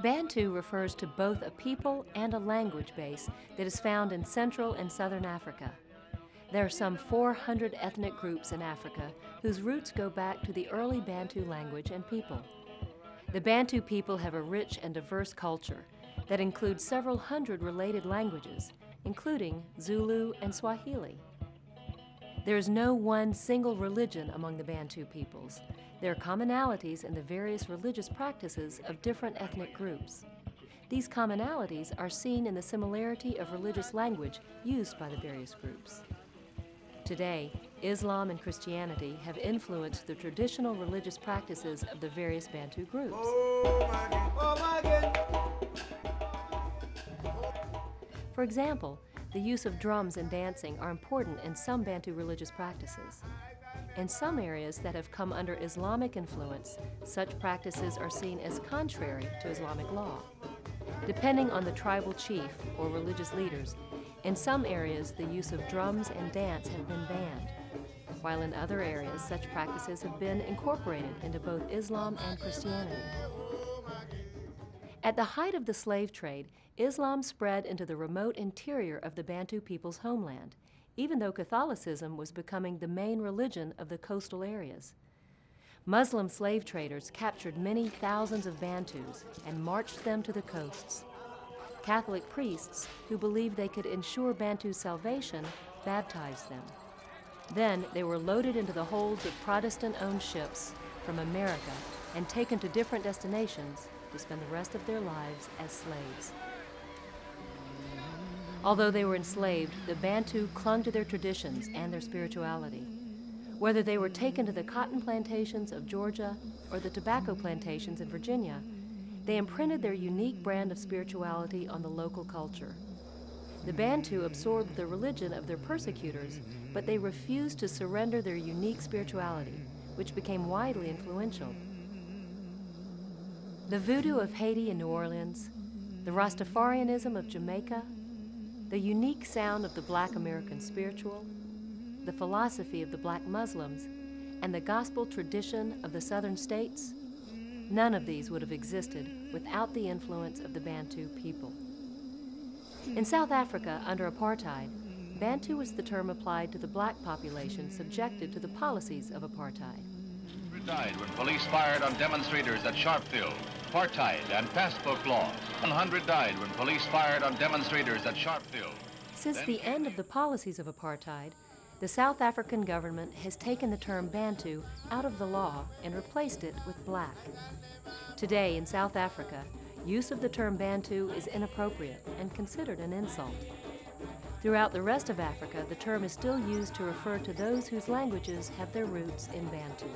Bantu refers to both a people and a language base that is found in Central and Southern Africa. There are some 400 ethnic groups in Africa whose roots go back to the early Bantu language and people. The Bantu people have a rich and diverse culture that includes several hundred related languages, including Zulu and Swahili. There is no one single religion among the Bantu peoples. There are commonalities in the various religious practices of different ethnic groups. These commonalities are seen in the similarity of religious language used by the various groups. Today, Islam and Christianity have influenced the traditional religious practices of the various Bantu groups. For example, the use of drums and dancing are important in some Bantu religious practices. In some areas that have come under Islamic influence, such practices are seen as contrary to Islamic law. Depending on the tribal chief or religious leaders, in some areas the use of drums and dance have been banned, while in other areas such practices have been incorporated into both Islam and Christianity. At the height of the slave trade, Islam spread into the remote interior of the Bantu people's homeland, even though Catholicism was becoming the main religion of the coastal areas. Muslim slave traders captured many thousands of Bantus and marched them to the coasts. Catholic priests, who believed they could ensure Bantu's salvation, baptized them. Then they were loaded into the holds of Protestant-owned ships from America and taken to different destinations to spend the rest of their lives as slaves. Although they were enslaved, the Bantu clung to their traditions and their spirituality. Whether they were taken to the cotton plantations of Georgia or the tobacco plantations in Virginia, they imprinted their unique brand of spirituality on the local culture. The Bantu absorbed the religion of their persecutors, but they refused to surrender their unique spirituality, which became widely influential. The voodoo of Haiti and New Orleans, the Rastafarianism of Jamaica, the unique sound of the Black American spiritual, the philosophy of the Black Muslims, and the gospel tradition of the southern states, none of these would have existed without the influence of the Bantu people. In South Africa, under apartheid, Bantu was the term applied to the black population subjected to the policies of apartheid. Died when police fired on demonstrators at Sharpeville. Apartheid and passbook laws. 100 died when police fired on demonstrators at Sharpeville. Since the end of the policies of apartheid, the South African government has taken the term Bantu out of the law and replaced it with black. Today in South Africa, use of the term Bantu is inappropriate and considered an insult. Throughout the rest of Africa, the term is still used to refer to those whose languages have their roots in Bantu.